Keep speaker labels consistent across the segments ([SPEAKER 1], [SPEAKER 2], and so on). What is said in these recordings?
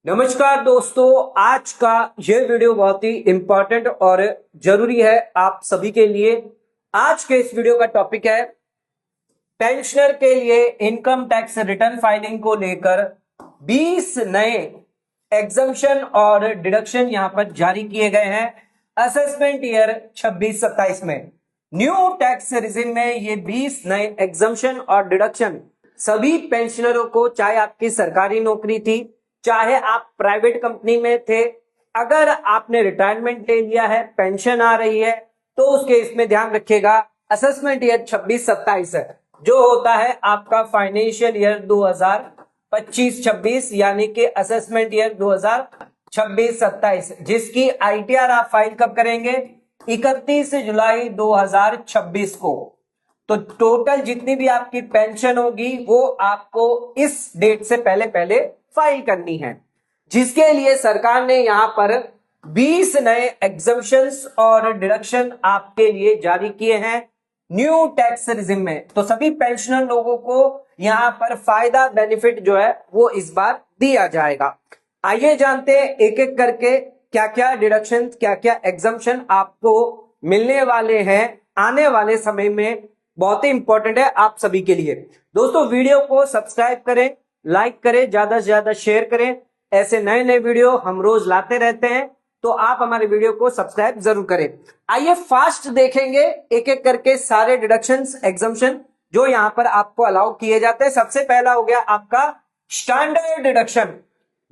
[SPEAKER 1] नमस्कार दोस्तों, आज का यह वीडियो बहुत ही इंपॉर्टेंट और जरूरी है आप सभी के लिए। आज के इस वीडियो का टॉपिक है पेंशनर के लिए इनकम टैक्स रिटर्न फाइलिंग को लेकर 20 नए एग्जम्पशन और डिडक्शन यहां पर जारी किए गए हैं असेसमेंट ईयर 26-27 में। न्यू टैक्स रिजिम में ये 20 नए एग्जम्पशन और डिडक्शन सभी पेंशनरों को, चाहे आपकी सरकारी नौकरी थी, चाहे आप प्राइवेट कंपनी में थे, अगर आपने रिटायरमेंट ले लिया है, पेंशन आ रही है, तो उसके इसमें ध्यान रखिएगा असेसमेंट ईयर 26-27 जो होता है आपका फाइनेंशियल ईयर 2025-26 यानी कि असेसमेंट ईयर 2026-27 जिसकी आईटीआर आप फाइल कब करेंगे? 31 जुलाई 2026 को। तो टोटल जितनी भी आपकी पेंशन होगी वो आपको इस डेट से पहले पहले फाइल करनी है, जिसके लिए सरकार ने यहां पर 20 नए एग्जम्पशंस और डिडक्शन आपके लिए जारी किए हैं न्यू टैक्स रिजिम में। तो सभी पेंशनर लोगों को यहां पर फायदा बेनिफिट जो है वो इस बार दिया जाएगा। आइए जानते हैं एक एक करके क्या क्या डिडक्शन, क्या क्या एग्जम्पशन आपको मिलने वाले हैं आने वाले समय में। बहुत ही इंपॉर्टेंट है आप सभी के लिए। दोस्तों, वीडियो को सब्सक्राइब करें, लाइक करें, ज्यादा से ज्यादा शेयर करें। ऐसे नए नए वीडियो हम रोज लाते रहते हैं, तो आप हमारे वीडियो को सब्सक्राइब जरूर करें। आइए फास्ट देखेंगे एक एक करके सारे डिडक्शंस एग्जम्पशन जो यहां पर आपको अलाउ किए जाते हैं। सबसे पहला हो गया आपका स्टैंडर्ड डिडक्शन।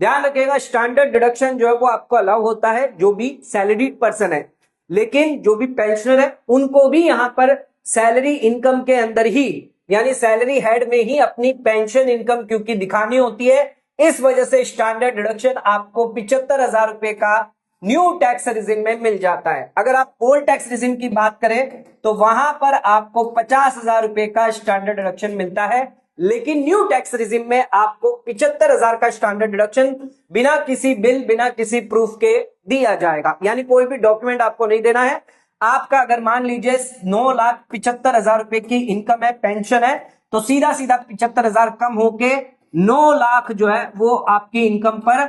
[SPEAKER 1] ध्यान रखिएगा, स्टैंडर्ड डिडक्शन जो है वो आपको अलाउ होता है जो भी सैलरीड पर्सन है, लेकिन जो भी पेंशनर है उनको भी यहां पर सैलरी इनकम के अंदर ही, यानी सैलरी हेड में ही अपनी पेंशन इनकम क्योंकि दिखानी होती है, इस वजह से स्टैंडर्ड डिडक्शन आपको 75,000 रुपए का न्यू टैक्स रिजिम में मिल जाता है। अगर आप ओल्ड टैक्स रिजिम की बात करें तो वहां पर आपको 50,000 रुपए का स्टैंडर्ड डिडक्शन मिलता है, लेकिन न्यू टैक्स रिजिम में आपको 75,000 का स्टैंडर्ड डिडक्शन बिना किसी बिल, बिना किसी प्रूफ के दिया जाएगा। यानी कोई भी डॉक्यूमेंट आपको नहीं देना है। आपका अगर मान लीजिए 9,75,000 रुपए की इनकम है, पेंशन है, तो सीधा सीधा 75,000 कम होके 9 लाख जो है वो आपकी इनकम पर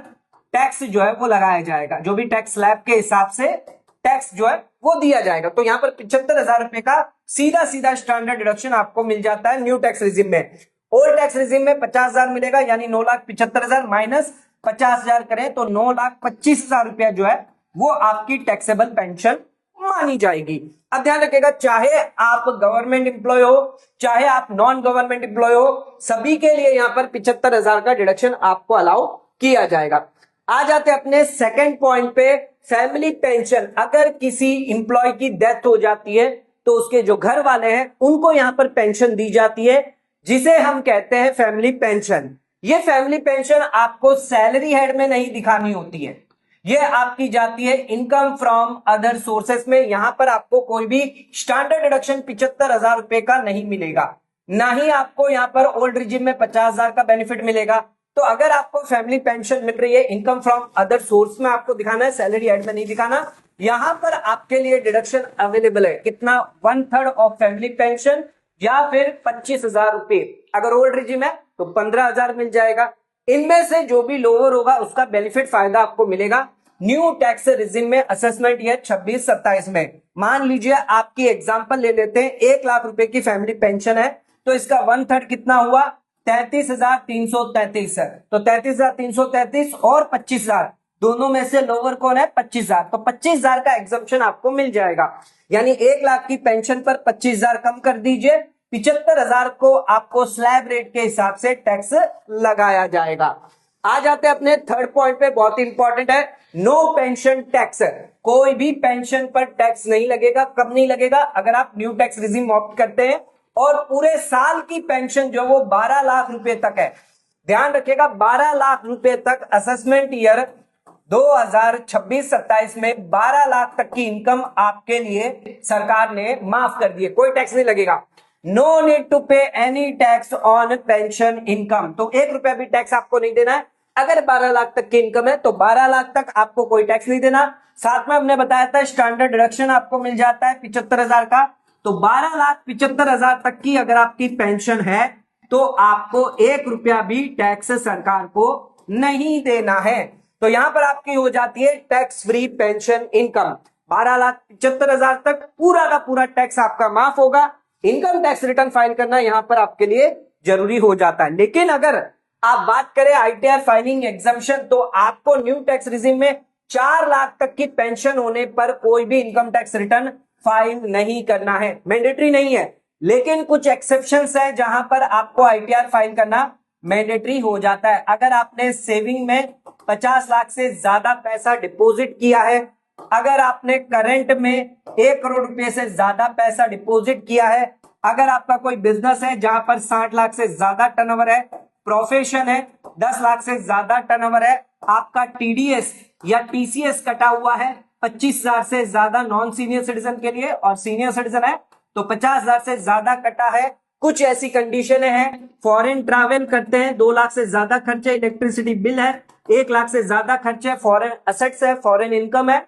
[SPEAKER 1] टैक्स जो है वो लगाया जाएगा। जो भी टैक्स स्लैब के हिसाब से टैक्स जो है वो दिया जाएगा। तो यहां पर 75,000 रुपए का सीधा सीधा स्टैंडर्ड डिडक्शन आपको मिल जाता है न्यू टैक्स रिजिम में। ओल्ड टैक्स रिजिम में 50,000 मिलेगा, यानी 9,75,000 माइनस 50,000 करें तो 9,25,000 रुपया जो है वो आपकी टैक्सेबल पेंशन मानी जाएगी। अब ध्यान रखिएगा, चाहे आप गवर्नमेंट एम्प्लॉय हो, चाहे आप नॉन गवर्नमेंट एम्प्लॉय हो, सभी के लिए यहां पर 75,000 का डिडक्शन आपको अलाउ किया जाएगा। आ जाते अपने सेकंड पॉइंट पे, फैमिली पेंशन। अगर किसी इंप्लॉय की डेथ हो जाती है तो उसके जो घर वाले हैं उनको यहां पर पेंशन दी जाती है, जिसे हम कहते हैं फैमिली पेंशन। ये फैमिली पेंशन आपको सैलरी हेड में नहीं दिखानी होती है, ये आपकी जाती है इनकम फ्रॉम अदर सोर्सेस में। यहां पर आपको कोई भी स्टैंडर्ड डिडक्शन 75,000 रुपए का नहीं मिलेगा, ना ही आपको यहां पर ओल्ड रिजिम में 50,000 का बेनिफिट मिलेगा। तो अगर आपको फैमिली पेंशन मिल रही है, इनकम फ्रॉम अदर सोर्स में आपको दिखाना है, सैलरी हेड में नहीं दिखाना। यहां पर आपके लिए डिडक्शन अवेलेबल है, कितना? 1/3 ऑफ फैमिली पेंशन या फिर 25,000 रुपए। अगर ओल्ड रिजिम है तो 15,000 मिल जाएगा। इनमें से जो भी लोअर होगा उसका बेनिफिट फायदा आपको मिलेगा न्यू टैक्स रिजिम में असेसमेंट ईयर 26-27 में। मान लीजिए आपकी एग्जांपल ले लेते हैं, 1 लाख रुपए की फैमिली पेंशन है, तो इसका 1/3 कितना हुआ? 33,333 है। तो 33,333 और 25,000 दोनों में से लोअर कौन है? 25,000। तो 25,000 का एग्जम्पशन आपको मिल जाएगा। यानी 1 लाख की पेंशन पर 25,000 कम कर दीजिए, 75,000 को आपको स्लैब रेट के हिसाब से टैक्स लगाया जाएगा। आ जाते हैं अपने थर्ड पॉइंट पे, बहुत इंपॉर्टेंट है, नो पेंशन टैक्स। कोई भी पेंशन पर टैक्स नहीं लगेगा। कब नहीं लगेगा? अगर आप न्यू टैक्स रिजिम ऑप्ट करते हैं और पूरे साल की पेंशन जो वो 12 लाख रुपए तक है। ध्यान रखिएगा, 12 लाख रुपए तक असेसमेंट ईयर 2026-27 में 12 लाख तक की इनकम आपके लिए सरकार ने माफ कर दी है, कोई टैक्स नहीं लगेगा। नो नीड टू पे any tax on pension income. तो 1 रुपया भी टैक्स आपको नहीं देना है। अगर 12 लाख तक की इनकम है तो 12 लाख तक आपको कोई टैक्स नहीं देना। साथ में हमने बताया था स्टैंडर्ड डिडक्शन आपको मिल जाता है 75,000 का। तो 12,75,000 तक की अगर आपकी पेंशन है तो आपको 1 रुपया भी टैक्स सरकार को नहीं देना है। तो यहां पर आपकी हो जाती है टैक्स फ्री पेंशन इनकम। 12,75,000 तक पूरा का पूरा टैक्स आपका माफ होगा। इनकम टैक्स रिटर्न फाइल करना यहां पर आपके लिए जरूरी हो जाता है। लेकिन अगर आप बात करें आईटीआर फाइलिंग एग्जम्पशन, तो आपको न्यू टैक्स रिजिम में 4 लाख तक की पेंशन होने पर कोई भी इनकम टैक्स रिटर्न फाइल नहीं करना है, मैंडेटरी नहीं है। लेकिन कुछ एक्सेप्शंस है जहां पर आपको आईटीआर फाइल करना मैंडेटरी हो जाता है। अगर आपने सेविंग में 50 लाख से ज्यादा पैसा डिपॉजिट किया है, अगर आपने करंट में 1 करोड़ रुपए से ज्यादा पैसा डिपॉजिट किया है, अगर आपका कोई बिजनेस है जहां पर 60 लाख से ज्यादा टर्नओवर है, प्रोफेशन है 10 लाख से ज्यादा टर्नओवर है, आपका टीडीएस या टीसीएस कटा हुआ है 25,000 से ज्यादा नॉन सीनियर सिटीजन के लिए, और सीनियर सिटीजन है तो 50,000 से ज्यादा कटा है। कुछ ऐसी कंडीशन है, फॉरेन ट्रैवल करते हैं, 2 लाख से ज्यादा खर्चे, इलेक्ट्रिसिटी बिल है 1 लाख से ज्यादा खर्चे, फॉरेन असेट्स है, फॉरेन इनकम है,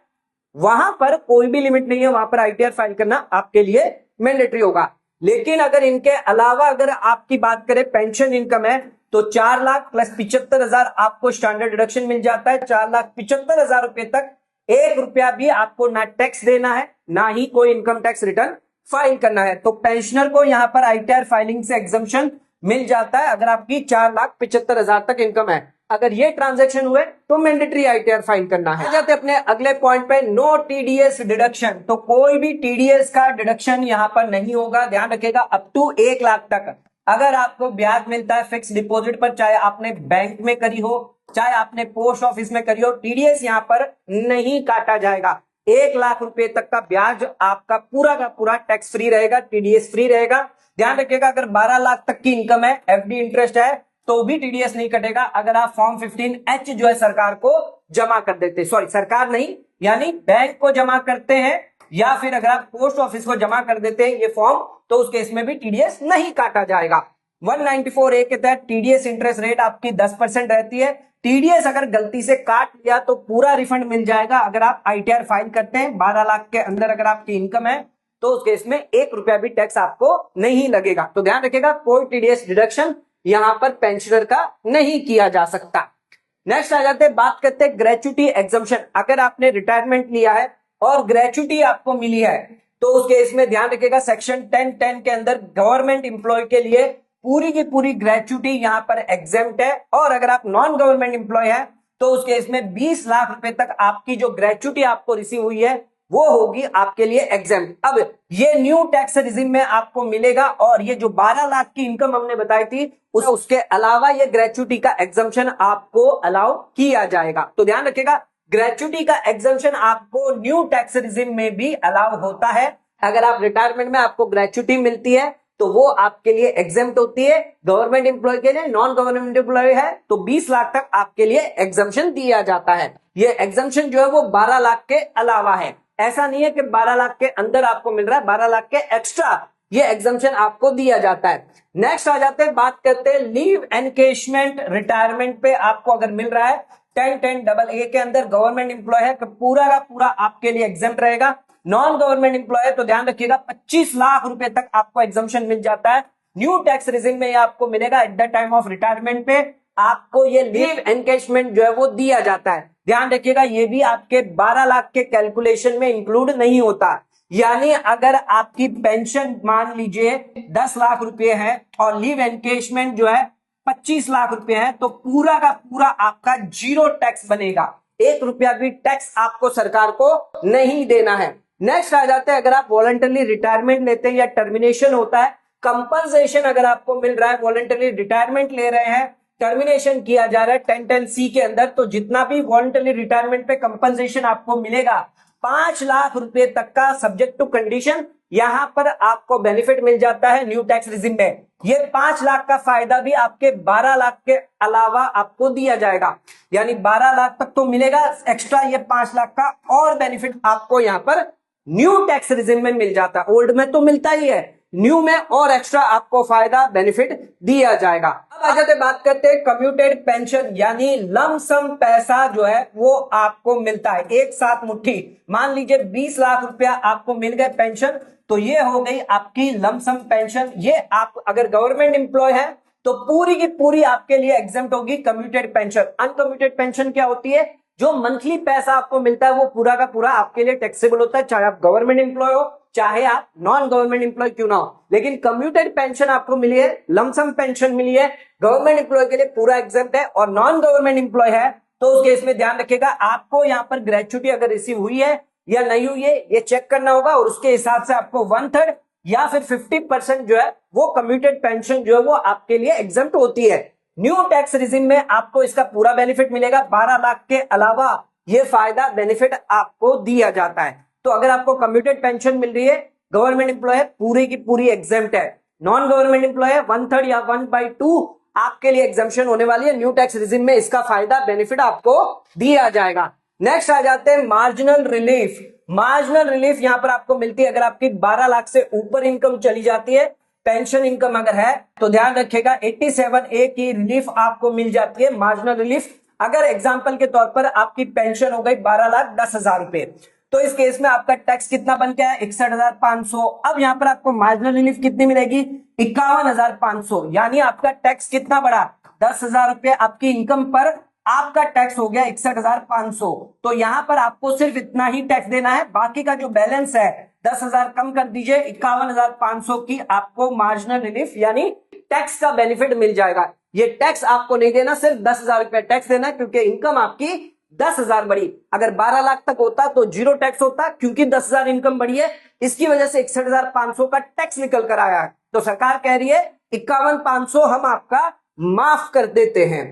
[SPEAKER 1] वहां पर कोई भी लिमिट नहीं है, वहां पर आईटीआर फाइल करना आपके लिए मैंडेटरी होगा। लेकिन अगर इनके अलावा अगर आपकी बात करें पेंशन इनकम है, तो 4 लाख प्लस 75,000 आपको स्टैंडर्ड डिडक्शन मिल जाता है। 4,75,000 रुपए तक 1 रुपया भी आपको ना टैक्स देना है, ना ही कोई इनकम टैक्स रिटर्न फाइल करना है। तो पेंशनर को यहां पर आईटीआर फाइलिंग से एग्जम्पशन मिल जाता है अगर आपकी 4,75,000 तक इनकम है। अगर ये ट्रांजैक्शन हुए तो मैंडेटरी आईटीआर फाइल करना है। जाते अपने अगले पॉइंट पे, नो टीडीएस डिडक्शन। तो कोई भी टीडीएस का डिडक्शन यहां पर नहीं होगा, ध्यान रखिएगा। अप टू 1 लाख तक अगर आपको ब्याज मिलता है फिक्स डिपॉजिट पर, चाहे आपने बैंक में करी हो चाहे आपने पोस्ट ऑफिस में करी हो, टीडीएस यहां पर नहीं काटा जाएगा। 1 लाख रुपए तक का ब्याज आपका पूरा का पूरा टैक्स फ्री रहेगा, टीडीएस फ्री रहेगा। ध्यान रखिएगा, अगर 12 लाख तक की इनकम है, एफडी इंटरेस्ट है, तो भी टीडीएस नहीं कटेगा अगर आप फॉर्म 15H जो है सरकार को जमा कर देते, सॉरी सरकार नहीं यानी बैंक को जमा करते हैं, या फिर अगर आप पोस्ट ऑफिस को जमा कर देते हैं ये फॉर्म, तो उस केस में भी टीडीएस नहीं काटा जाएगा। 194A के तहत टीडीएस इंटरेस्ट रेट आपकी 10% रहती है। टीडीएस अगर गलती से काट लिया तो पूरा रिफंड मिल जाएगा अगर आप आईटीआर फाइल करते हैं। 12 लाख के अंदर अगर आपकी इनकम है तो उस केस में 1 रुपया भी टैक्स आपको नहीं लगेगा। तो ध्यान रखिएगा, कोई टीडीएस डिडक्शन यहां पर पेंशनर का नहीं किया जा सकता। नेक्स्ट आ जाते हैं, बात करते हैं ग्रेच्युटी एग्जम्पशन। अगर आपने रिटायरमेंट लिया है और ग्रेच्युटी आपको मिली है, तो उस केस में ध्यान रखिएगा सेक्शन 10(10) के अंदर गवर्नमेंट इंप्लॉय के लिए पूरी की पूरी ग्रेच्युटी यहां पर एग्जेम्प्ट है, और अगर आप नॉन गवर्नमेंट इंप्लॉय है तो उस केस में 20 लाख रुपए तक आपकी जो ग्रेच्युटी आपको रिसीव हुई है वो होगी आपके लिए एग्जेम्प्ट। अब ये न्यू टैक्स रिजिम में आपको मिलेगा, और ये जो 12 लाख की इनकम हमने बताई थी उसके अलावा ये ग्रेच्युटी का एग्जम्पशन आपको अलाउ किया जाएगा। तो ध्यान रखिएगा, ग्रेच्युटी का एग्जम्पशन आपको न्यू टैक्स रिजिम में भी अलाउ होता है। अगर आप रिटायरमेंट में आपको ग्रेच्युटी मिलती है तो वो आपके लिए एग्जेम्प्ट होती है। गवर्नमेंट एम्प्लॉय के लिए, नॉन गवर्नमेंट एम्प्लॉय है तो 20 लाख तक आपके लिए एग्जम्पशन दिया जाता है। ये एग्जम्पशन जो है वो 12 लाख के अलावा है, ऐसा नहीं है कि 12 लाख के अंदर आपको मिल रहा है, 12 लाख के एक्स्ट्रा ये एग्जम्पशन आपको दिया जाता है। नेक्स्ट आ जाते हैं, बात करते हैं लीव एनकेशमेंट। रिटायरमेंट पे आपको अगर मिल रहा है 10(10)AA के अंदर, गवर्नमेंट एम्प्लॉय है तो पूरा का पूरा आपके लिए एग्जेम्प्ट रहेगा। नॉन गवर्नमेंट एम्प्लॉय है तो ध्यान रखिएगा 25 लाख रुपए तक आपको एग्जम्पशन मिल जाता है। न्यू टैक्स रिजिम में आपको मिलेगा at the time of retirement पे आपको ये लीव एनकेशमेंट जो है वो दिया जाता है। ध्यान रखिएगा, ये भी आपके 12 लाख के कैलकुलेशन में इंक्लूड नहीं होता। यानी अगर आपकी पेंशन मान लीजिए 10 लाख रुपए है और लीव एनकेशमेंट जो है 25 लाख रुपए है, तो पूरा का पूरा आपका 0 टैक्स बनेगा। 1 रुपया भी टैक्स आपको सरकार को नहीं देना है। नेक्स्ट आ जाते हैं, अगर आप वॉलंटरी रिटायरमेंट लेते हैं या टर्मिनेशन होता है, कंपनसेशन अगर आपको मिल रहा है, वॉलंटरी रिटायरमेंट ले रहे हैं, टर्मिनेशन किया जा रहा है 10(10)C के अंदर, तो जितना भी वॉलंटरी रिटायरमेंट पे कंपनसेशन आपको मिलेगा 5 लाख रुपए तक का, सब्जेक्ट टू कंडीशन, यहां पर आपको बेनिफिट मिल जाता है न्यू टैक्स रिजिम में। ये 5 लाख का फायदा भी आपके 12 लाख के अलावा आपको दिया जाएगा, यानी 12 लाख तक तो मिलेगा, एक्स्ट्रा ये 5 लाख का और बेनिफिट आपको यहां पर न्यू टैक्स रिजिम में मिल जाता है। ओल्ड में तो मिलता ही है, न्यू में और एक्स्ट्रा आपको फायदा बेनिफिट दिया जाएगा। अब आ जाते बात करते हैं कम्यूटेड पेंशन, यानी लमसम पैसा जो है वो आपको मिलता है एक साथ मुट्ठी। मान लीजिए 20 लाख रुपया आपको मिल गए पेंशन, तो ये हो गई आपकी लमसम पेंशन। ये आप अगर गवर्नमेंट एम्प्लॉय है तो पूरी की पूरी आपके लिए एग्जेम्प्ट होगी कम्यूटेड पेंशन। अनकम्यूटेड पेंशन क्या होती है? जो मंथली पैसा आपको मिलता है वो पूरा का पूरा आपके लिए टैक्सेबल होता है, चाहे आप गवर्नमेंट एम्प्लॉय हो चाहे आप नॉन गवर्नमेंट एम्प्लॉय क्यों ना हो। लेकिन कम्यूटेड पेंशन आपको मिली है, लमसम पेंशन मिली है, गवर्नमेंट एम्प्लॉय के लिए पूरा एग्जेम्प्ट है, और नॉन गवर्नमेंट एम्प्लॉय है तो उस केस में ध्यान रखिएगा आपको यहाँ पर ग्रेचुटी अगर रिसीव हुई है या नहीं हुई है ये चेक करना होगा, और उसके हिसाब से आपको 1/3 या फिर 50% जो है वो कम्यूटेड पेंशन जो है वो आपके लिए एग्जेम्प्ट होती है। न्यू टैक्स रिजिम में आपको इसका पूरा बेनिफिट मिलेगा, 12 लाख के अलावा ये फायदा बेनिफिट आपको दिया जाता है। तो अगर आपको कम्यूटेड पेंशन मिल रही है, गवर्नमेंट एम्प्लॉय है, पूरी की पूरी एग्जेम्प्ट है, नॉन गवर्नमेंट एम्प्लॉय है 1/3 या 1/2 आपके लिए एग्जाम्पशन होने वाली है। न्यू टैक्स रिजिम में इसका फायदा बेनिफिट आपको दिया जाएगा। नेक्स्ट आ जाते हैं मार्जिनल रिलीफ। मार्जिनल रिलीफ यहां पर आपको मिलती है अगर आपकी 12 लाख से ऊपर इनकम चली जाती है, पेंशन इनकम अगर है तो ध्यान रखिएगा 87A की रिलीफ आपको मिल जाती है, मार्जिनल रिलीफ। अगर एग्जांपल के तौर पर आपकी पेंशन हो गई 12,10,000 रुपए, तो इस केस में आपका टैक्स कितना बन गया है 61,500। अब यहां पर आपको मार्जिनल रिलीफ कितनी मिलेगी 51,500, यानी आपका टैक्स कितना बढ़ा 10,000 रुपए आपकी इनकम पर आपका टैक्स हो गया 61,500। तो यहां पर आपको सिर्फ इतना ही टैक्स देना है, बाकी का जो बैलेंस है 10,000 कम कर दीजिए, 51,500 की आपको मार्जिनल रिलीफ यानी टैक्स का बेनिफिट मिल जाएगा। ये टैक्स आपको नहीं देना, सिर्फ 10,000 रुपया टैक्स देना है, क्योंकि इनकम आपकी 10,000 बढ़ी। अगर 12 लाख तक होता तो जीरो टैक्स होता, क्योंकि 10,000 इनकम बढ़ी है इसकी वजह से 61,500 का टैक्स निकल कर आया है। तो सरकार कह रही है 51,500 हम आपका माफ कर देते हैं।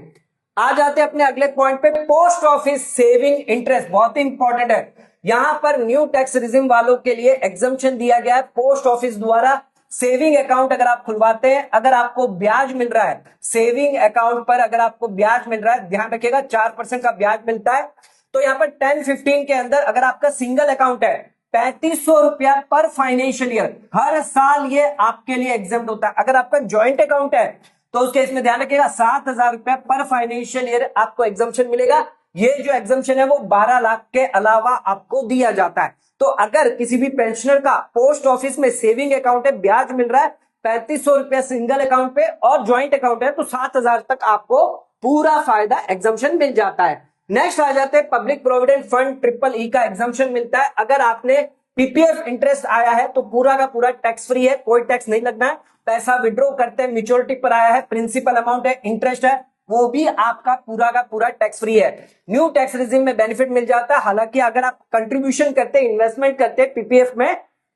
[SPEAKER 1] आ जाते हैं अपने अगले पॉइंट पे, पोस्ट ऑफिस सेविंग इंटरेस्ट, बहुत ही इंपॉर्टेंट है। यहां पर न्यू टैक्स रिजिम वालों के लिए एग्जम्पशन दिया गया है, पोस्ट ऑफिस द्वारा सेविंग अकाउंट अगर आप खुलवाते हैं, अगर आपको ब्याज मिल रहा है सेविंग अकाउंट पर, अगर आपको ब्याज मिल रहा है, ध्यान रखिएगा 4% का ब्याज मिलता है। तो यहां पर 10-15 के अंदर अगर आपका सिंगल अकाउंट है 3,500 रुपया पर फाइनेंशियल ईयर, हर साल ये आपके लिए एग्जेम्प्ट होता है। अगर आपका ज्वाइंट अकाउंट है तो उसके इसमें ध्यान रखिएगा 7,000 रुपया पर फाइनेंशियल ईयर आपको एग्जम्पशन मिलेगा। ये जो एग्जम्पशन है वो 12 लाख के अलावा आपको दिया जाता है। तो अगर किसी भी पेंशनर का पोस्ट ऑफिस में सेविंग अकाउंट है, ब्याज मिल रहा है 3,500 रुपया सिंगल अकाउंट पे और ज्वाइंट अकाउंट है, तो 7,000 तक आपको पूरा फायदा एग्जम्पशन मिल जाता है। नेक्स्ट आ जाते हैं पब्लिक प्रोविडेंट फंड EEE का एग्जम्पशन मिलता है। अगर आपने पीपीएफ इंटरेस्ट आया है तो पूरा का पूरा टैक्स फ्री है, कोई टैक्स नहीं लगना है। पैसा विड्रॉ करते हैं मेच्योरिटी पर आया है, प्रिंसिपल अमाउंट है, इंटरेस्ट है, वो भी आपका पूरा का पूरा टैक्स फ्री है। न्यू टैक्स रिजिम में बेनिफिट मिल जाता है। हालांकि अगर आप कंट्रीब्यूशन करते हैं, इन्वेस्टमेंट करते हैं पीपीएफ में,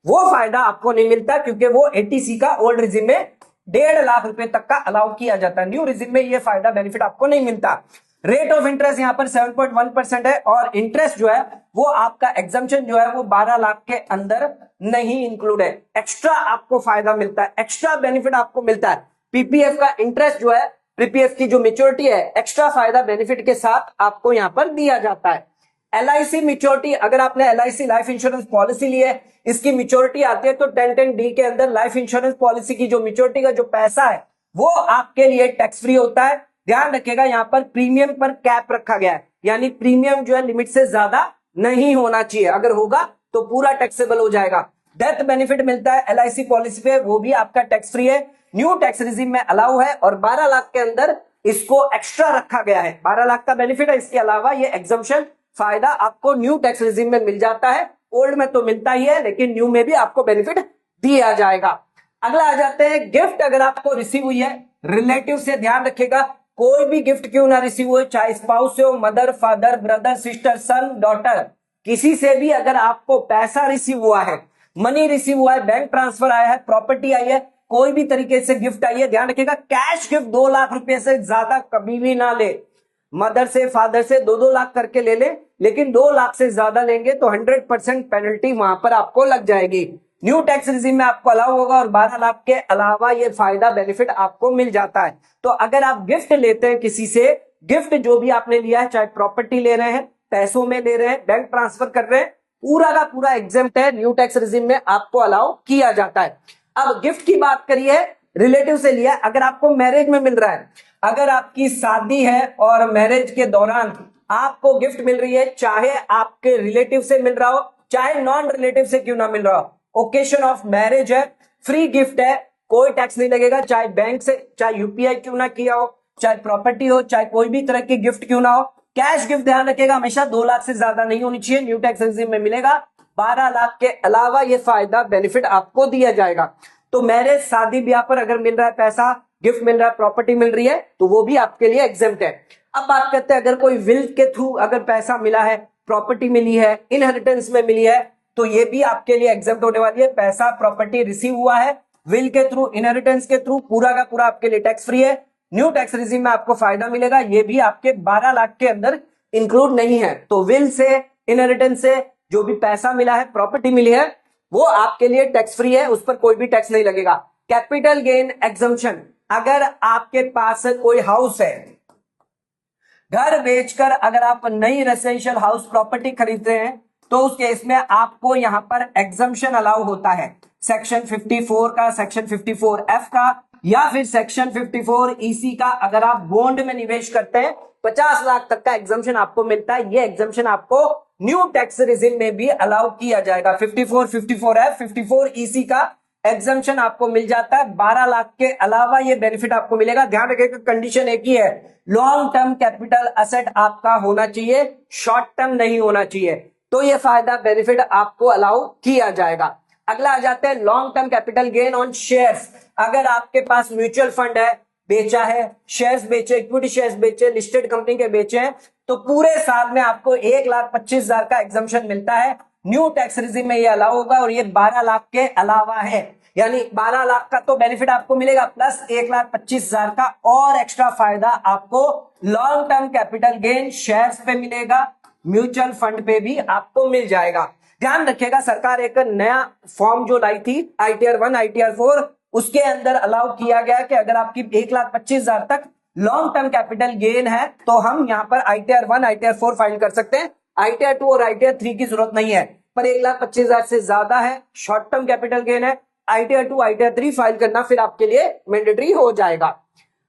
[SPEAKER 1] वो फायदा आपको नहीं मिलता, क्योंकि वो एटीसी का ओल्ड रिजिम में 1.5 लाख रुपए तक का अलाउ किया जाता है। न्यू रिजिम में ये फायदा बेनिफिट आपको नहीं मिलता। रेट ऑफ इंटरेस्ट यहां पर 7.1% है, और इंटरेस्ट जो है वो आपका एग्जम्पशन जो है वो 12 लाख के अंदर नहीं इंक्लूड है। एक्स्ट्रा आपको फायदा मिलता है, एक्स्ट्रा बेनिफिट आपको मिलता है। पीपीएफ का इंटरेस्ट जो है, पीपीएफ की जो मेच्योरिटी है, एक्स्ट्रा फायदा बेनिफिट के साथ आपको यहां पर दिया जाता है। एलआईसी मेच्योरिटी, अगर आपने एलआईसी लाइफ इंश्योरेंस पॉलिसी ली है, इसकी मेच्योरिटी आती है तो 1010D के अंदर लाइफ इंश्योरेंस पॉलिसी की जो मेच्योरिटी का जो पैसा है वो आपके लिए टैक्स फ्री होता है। ध्यान रखिएगा यहां पर प्रीमियम पर कैप रखा गया है, यानी प्रीमियम जो है लिमिट से ज्यादा नहीं होना चाहिए, अगर होगा तो पूरा टैक्सेबल हो जाएगा। डेथ बेनिफिट मिलता है एलआईसी पॉलिसी पे, वो भी आपका टैक्स फ्री है, न्यू टैक्स रिजिम में अलाउ है, और 12 लाख के अंदर इसको एक्स्ट्रा रखा गया है। 12 लाख का बेनिफिट है, इसके अलावा ये एग्जम्पशन फायदा आपको न्यू टैक्स रिजिम में मिल जाता है। ओल्ड में तो मिलता ही है, लेकिन न्यू में भी आपको बेनिफिट दिया जाएगा। अगला आ जाते हैं गिफ्ट, अगर आपको रिसीव हुई है रिलेटिव से, ध्यान रखिएगा कोई भी गिफ्ट क्यों ना रिसीव हो, चाहे स्पाउस से हो, मदर, फादर, ब्रदर, सिस्टर, सन, डॉटर, किसी से भी अगर आपको पैसा रिसीव हुआ है, मनी रिसीव हुआ है, बैंक ट्रांसफर आया है, प्रॉपर्टी आई है, कोई भी तरीके से गिफ्ट आई है, ध्यान रखिएगा कैश गिफ्ट 2 लाख रुपए से ज्यादा कभी भी ना ले। मदर से, फादर से 2-2 लाख करके ले ले, लेकिन 2 लाख से ज्यादा लेंगे तो 100% पेनल्टी वहां पर आपको लग जाएगी। न्यू टैक्स रिजिम में आपको अलाउ होगा, और 12 लाख के अलावा ये फायदा बेनिफिट आपको मिल जाता है। तो अगर आप गिफ्ट लेते हैं किसी से, गिफ्ट जो भी आपने लिया है, चाहे प्रॉपर्टी ले रहे हैं, पैसों में ले रहे हैं, बैंक ट्रांसफर कर रहे हैं, पूरा का पूरा एग्जेम्प्ट है, न्यू टैक्स रिजिम में आपको अलाउ किया जाता है। अब गिफ्ट की बात करिए, रिलेटिव से लिया, अगर आपको मैरिज में मिल रहा है, अगर आपकी शादी है और मैरिज के दौरान आपको गिफ्ट मिल रही है, चाहे आपके रिलेटिव से मिल रहा हो, चाहे नॉन रिलेटिव से क्यों ना मिल रहा हो, ओकेशन ऑफ मैरिज है, फ्री गिफ्ट है, कोई टैक्स नहीं लगेगा, चाहे बैंक से, चाहे यूपीआई क्यों ना किया हो, चाहे प्रॉपर्टी हो, चाहे कोई भी तरह की गिफ्ट क्यों ना हो। कैश गिफ्ट ध्यान रखिएगा हमेशा 2 लाख से ज्यादा नहीं होनी चाहिए। न्यू टैक्स रेजिम में मिलेगा 12 लाख के अलावा ये फायदा बेनिफिट आपको दिया जाएगा। तो मैरिज शादी ब्याह पर अगर मिल रहा है पैसा, गिफ्ट मिल रहा है, प्रॉपर्टी मिल रही है, तो वो भी आपके लिए एग्जेम्प्ट है। अब बात करते हैं अगर कोई विल के थ्रू अगर पैसा मिला है, प्रॉपर्टी मिली है, इनहेरिटेंस में मिली है, तो ये भी आपके लिए एग्जेम्प्ट होने वाली है। पैसा प्रॉपर्टी रिसीव हुआ है विल के थ्रू, इनहेरिटेंस के थ्रू, पूरा का पूरा आपके लिए टैक्स फ्री है। न्यू टैक्स रेजिम में आपको फायदा मिलेगा, ये भी आपके 12 लाख के अंदर इंक्लूड नहीं है। तो विल से, इनहेरिटेंस से जो भी पैसा मिला है, प्रॉपर्टी मिली है, वो आपके लिए टैक्स फ्री है, उस पर कोई भी टैक्स नहीं लगेगा। कैपिटल गेन एग्जम्पशन, अगर आपके पास कोई हाउस है, घर बेचकर अगर आप नई रेसिडेंशियल हाउस प्रॉपर्टी खरीदते हैं, तो उस केस में आपको यहां पर एग्जम्पशन अलाउ होता है सेक्शन 54 का, सेक्शन 54F का, या फिर सेक्शन 54 EC का। अगर आप बॉन्ड में निवेश करते हैं 50 लाख तक का एग्जम्पशन आपको मिलता है। ये एग्जम्पशन आपको न्यू टैक्स रेजिम में भी अलाउ किया जाएगा। 54, 54F, 54 EC का एग्जम्पशन आपको मिल जाता है। 12 लाख के अलावा ये बेनिफिट आपको मिलेगा। ध्यान रखिएगा कंडीशन एक ही है, लॉन्ग टर्म कैपिटल असेट आपका होना चाहिए, शॉर्ट टर्म नहीं होना चाहिए। तो ये फायदा बेनिफिट आपको अलाउ किया जाएगा। अगला आ जाते हैं long term capital gain on shares. अगर आपके पास म्यूचुअल फंड है, बेचा है, शेयर्स बेचे, इक्विटी शेयर्स बेचे, लिस्टेड कंपनी के बेचे हैं, तो पूरे साल में आपको 1,25,000 का एग्जम्पशन मिलता है। न्यू टैक्स रेजिम में ये अलाउ होगा और ये 12 लाख के अलावा है, यानी 12 लाख का तो बेनिफिट आपको मिलेगा, प्लस 1,25,000 का और एक्स्ट्रा फायदा आपको long term capital gain shares पे मिलेगा, म्यूचुअल फंड पे भी आपको मिल जाएगा। ध्यान रखिएगा सरकार एक नया फॉर्म जो लाई थी ITR 1, ITR 4, उसके अंदर अलाउ किया गया कि अगर आपकी 1,25,000 तक लॉन्ग टर्म कैपिटल गेन है, तो हम यहां पर ITR 1, ITR 4 फाइल कर सकते हैं। ITR 2 और ITR 3 की जरूरत नहीं है, पर 1,25,000 से ज्यादा है, शॉर्ट टर्म कैपिटल गेन है, ITR 2, ITR 3 फाइल करना फिर आपके लिए मैंडेटरी हो जाएगा।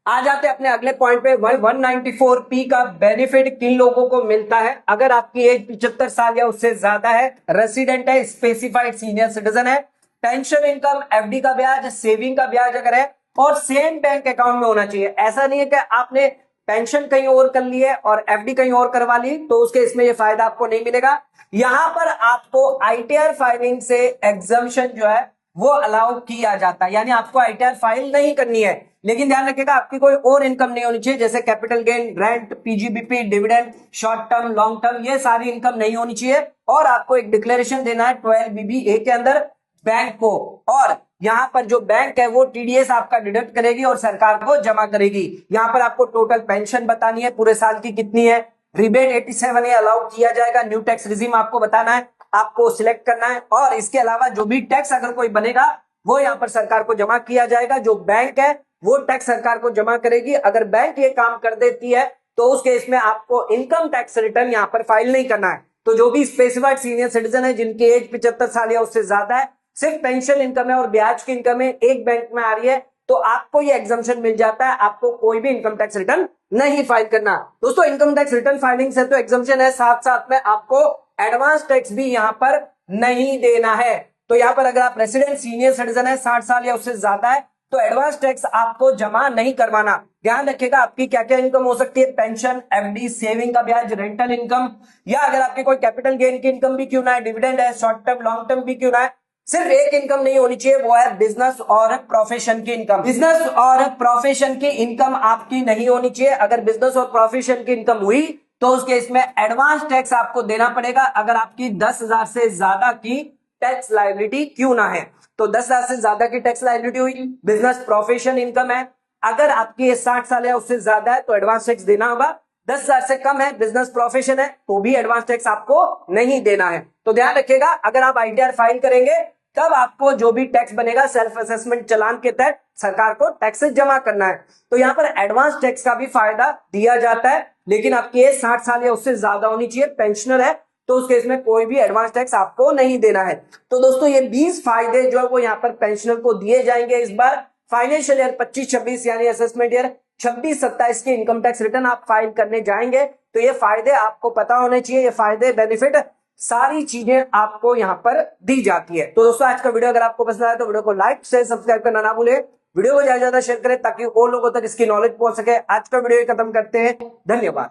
[SPEAKER 1] आ जाते हैं अपने अगले पॉइंट पे। 194P का बेनिफिट किन लोगों को मिलता है? अगर आपकी एज 75 साल या उससे ज्यादा है, रेसिडेंट है, स्पेसिफाइड सीनियर सिटीजन है, पेंशन इनकम, FD का ब्याज, सेविंग का ब्याज अगर है, और सेम बैंक अकाउंट में होना चाहिए। ऐसा नहीं है कि आपने पेंशन कहीं और कर ली है और FD कहीं और करवा ली, तो उसके इसमें ये फायदा आपको नहीं मिलेगा। यहां पर आपको ITR फाइलिंग से एग्जम्पशन जो है वो अलाउ किया जाता है, यानी आपको ITR फाइल नहीं करनी है। लेकिन ध्यान रखिएगा आपकी कोई और इनकम नहीं होनी चाहिए, जैसे capital gain, rent, PGBP, dividend, short term, long term, ये सारी इनकम नहीं होनी चाहिए। और आपको एक डिक्लेरेशन देना है 12BBA के अंदर बैंक को, और यहां पर जो बैंक है वो TDS आपका डिडक्ट करेगी और सरकार को जमा करेगी। यहां पर आपको टोटल पेंशन बतानी है पूरे साल की कितनी है, रिबेट 87 है अलाउ किया जाएगा। न्यू टैक्स रिजीम आपको बताना है, आपको सिलेक्ट करना है, और इसके अलावा जो भी टैक्स अगर कोई बनेगा वो यहां पर सरकार को जमा किया जाएगा। जो बैंक है वो टैक्स सरकार को जमा करेगी। अगर बैंक ये काम कर देती है तो उस केस में आपको इनकम टैक्स रिटर्न यहां पर फाइल नहीं करना है। तो जो भी स्पेसिफाइड सीनियर सिटीजन है जिनकी एज 75 साल या उससे ज्यादा है, सिर्फ पेंशन इनकम है और ब्याज की इनकम है, एक बैंक में आ रही है, तो आपको ये एग्जम्पशन मिल जाता है, आपको कोई भी इनकम टैक्स रिटर्न नहीं फाइल करना। दोस्तों इनकम टैक्स रिटर्न फाइलिंग से तो एग्जम्पशन है, साथ साथ में आपको एडवांस टैक्स भी यहां पर नहीं देना है। तो यहां पर अगर आप रेसिडेंट सीनियर सिटीजन है, 60 साल या उससे ज्यादा है, तो एडवांस टैक्स आपको जमा नहीं करवाना। ध्यान रखिएगा आपकी क्या क्या इनकम हो सकती है, पेंशन, FD, सेविंग का ब्याज, रेंटल इनकम, या अगर आपकी कोई कैपिटल गेन की इनकम भी क्यों ना है, डिविडेंड है, शॉर्ट टर्म लॉन्ग टर्म भी क्यों ना है, सिर्फ एक इनकम नहीं होनी चाहिए, वो है बिजनेस और प्रोफेशन की इनकम। बिजनेस और प्रोफेशन की इनकम आपकी नहीं होनी चाहिए। अगर बिजनेस और प्रोफेशन की इनकम हुई तो उस केस में एडवांस टैक्स आपको देना पड़ेगा, अगर आपकी 10,000 से ज्यादा की टैक्स लायबिलिटी क्यों ना है। तो 10,000 से ज्यादा की टैक्स लायबिलिटी हुई, बिजनेस प्रोफेशन इनकम है, अगर आपकी 60 साल या उससे ज्यादा है तो एडवांस टैक्स देना होगा। 10,000 से कम है, बिजनेस प्रोफेशन है, तो भी एडवांस टैक्स आपको नहीं देना है। तो ध्यान रखिएगा अगर आप ITR फाइल करेंगे तब आपको जो भी टैक्स बनेगा सेल्फ असेसमेंट चालान के तहत सरकार को टैक्स जमा करना है। तो यहां पर एडवांस टैक्स का भी फायदा दिया जाता है, लेकिन आपकी एज 60 साल या उससे ज्यादा होनी चाहिए, पेंशनर है, तो उस केस में कोई भी एडवांस टैक्स आपको नहीं देना है। तो दोस्तों ये 20 फायदे जो है वो यहाँ पर पेंशनर को दिए जाएंगे इस बार फाइनेंशियल ईयर 25-26 यानी असेसमेंट ईयर 26-27 की इनकम टैक्स रिटर्न आप फाइल करने जाएंगे, तो ये फायदे आपको पता होने चाहिए। ये फायदे बेनिफिट सारी चीजें आपको यहां पर दी जाती है। तो दोस्तों आज का वीडियो अगर आपको पसंद आया तो वीडियो को लाइक शेयर सब्सक्राइब करना ना भूले, वीडियो को ज्यादा से ज्यादा शेयर करें ताकि और लोगों तक इसकी नॉलेज पहुंच सके। आज का वीडियो खत्म करते हैं, धन्यवाद।